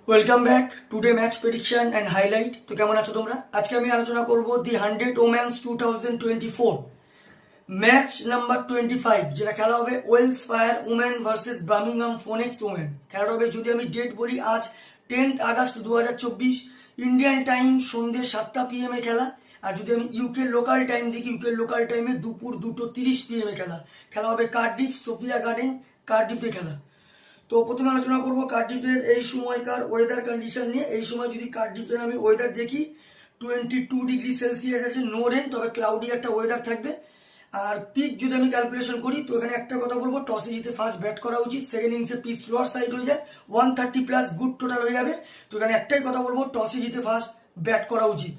Welcome back today match prediction and highlight. তো কেমন আছো তোমরা? আজকে আমি আলোচনা করব দি 100 ওমেন্স 2024 ম্যাচ নাম্বার 25, যেটা খেলা হবে Welsh Fire women versus Birmingham Phoenix women. খেলাটা হবে, যদি আমি ডেট বলি, আজ 10 আগস্ট 2024 ইন্ডিয়ান টাইম সন্ধ্যে 7টা PM এ খেলা। আর যদি আমি ইউকে লোকাল টাইম দেখি, ইউকে লোকাল টাইমে দুপুর 2:30 PM এ খেলা। খেলা হবে কার্ডিফ সোফিয়া গার্ডেন, কার্ডিফে খেলা। তো প্রথমে আলোচনা করব কার্ডিফের এই সময়কার ওয়েদার কন্ডিশন নিয়ে। এই সময় যদি কার্ডিফের আমি ওয়েদার দেখি, 22°C আছে, নো রেন, তবে ক্লাউডি একটা ওয়েদার থাকবে। আর পিক যদি আমি ক্যালকুলেশন করি, তো এখানে একটা কথা বলবো, টসে জিতে ফার্স্ট ব্যাট করা উচিত। সেকেন্ড ইনিংসে পিচ লোয়ার সাইড হয়ে যায়, 130+ গুড টোটাল হয়ে যাবে। তো এখানে একটাই কথা বলবো, টসে জিতে ফার্স্ট ব্যাট করা উচিত।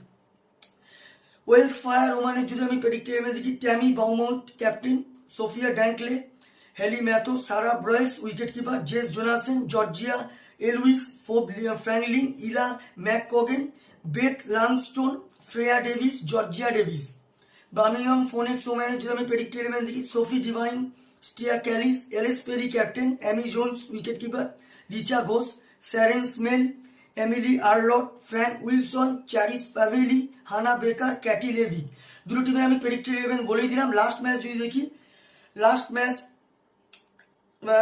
ওয়েলস ফায়ার ওমানের যদি আমি প্রেডিক্টেড দেখি, Tammy Beaumont captain, Sophia Dunkley, Hayley Matthews, Sarah Bryce wicket keeper, Jess Jonassen, Georgia Elwiss, Phoebe Franklin, Ella McCaughan, Beth Langston, Freya Davies, Georgia Davies. Birmingham Phoenix ওম্যানের যদি আমি predicted দেখি, Sophie Devine, Sterre Kalis, Ellyse Perry captain, Amy Jones wicket keeper, Richa Ghosh, স্যারেন স্মেল, Emily Arlott, Frank Wilson, Charis Pavely, Hannah Baker, ক্যাটি Levy. দুটো টিমের আমি predicted বলেই দিলাম। লাস্ট ম্যাচ যদি দেখি, লাস্ট ম্যাচ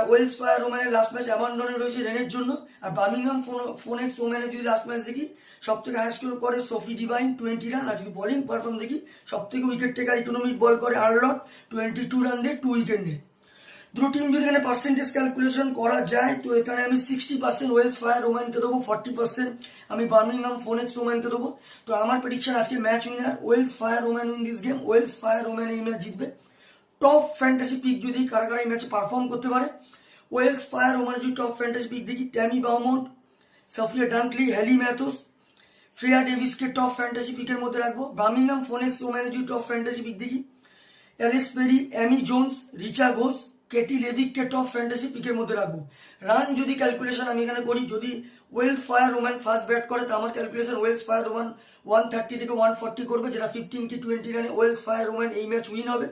ওয়েলস ফায়ার ওম্যানের লাস্ট ম্যাচ অ্যাবান্ডনে রয়েছে রেনের জন্য। আর বার্মিংহাম ফোনেক্স ওম্যানের যদি লাস্ট ম্যাচ দেখি, সব থেকে হাই স্কোর করে সোফি ডিভাইন 20 রান। আর যদি বোলিং পারফর্ম দেখি, সব থেকে উইকেট টেকার ইকোনমিক বল করে আর্লট, 22 রান দিয়ে 2 উইকেট নেয়। দুটো টিম যদি এখানে পার্সেন্টেজ ক্যালকুলেশন করা যায়, তো এখানে আমি 60% ওয়েলস ফায়ার ওম্যানকে দেবো, 40% আমি বার্মিংহাম ফোনেক্স ওম্যানকে দেবো। তো আমার প্রেডিকশন আজকে match winner Welsh Fire woman in this game. Welsh Fire woman এই ম্যাচ জিতবে। টপ ফ্যান্টাসি পিক যদি কারা কারা এই ম্যাচে পারফর্ম করতে পারে, ওয়েলস ফায়ার ওম্যানের যদি টপ ফ্যান্টাসি পিক দেখি, Tammy Beaumont, Sophia Dunkley, Hayley Matthews, Freya ডেভিসকে টপ ফ্যান্টাসি পিকের মধ্যে রাখবো। বার্মিংহাম ফোনেক্স ওম্যানের যদি টপ ফ্যান্টাসি পিক দেখি, Ellyse Perry, Amy Jones, Richa Ghosh, Katie লেভিককে টপ ফ্যান্টাসি পিকের মধ্যে রাখবো। রান যদি ক্যালকুলেশন আমি এখানে করি, যদি Welsh Fire woman first bat করে, তো আমার ক্যালকুলেশন ওয়েলস ফায়ার ওম্যান 130 থেকে 140 করবে, যেটা 15 কি 20 রানে ওয়েলস ফায়ার ওম্যান এই ম্যাচ উইন হবে।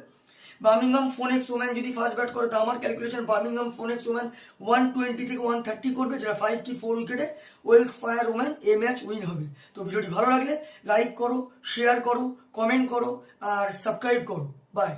বার্মিংহাম ফোনেক্স ওম্যান যদি ফার্স্ট ব্যাট করে, তো আমার ক্যালকুলেশন বার্মিংহাম ফোনেক্স ওম্যান 120 থেকে 130 করবে, যেটা 5 কি 4 উইকেটে ওয়েলস ফায়ার ওম্যান এই ম্যাচ উইন হবে। তো ভিডিওটি ভালো লাগলে লাইক করো, শেয়ার করো, কমেন্ট করো আর সাবস্ক্রাইব করো। বাই।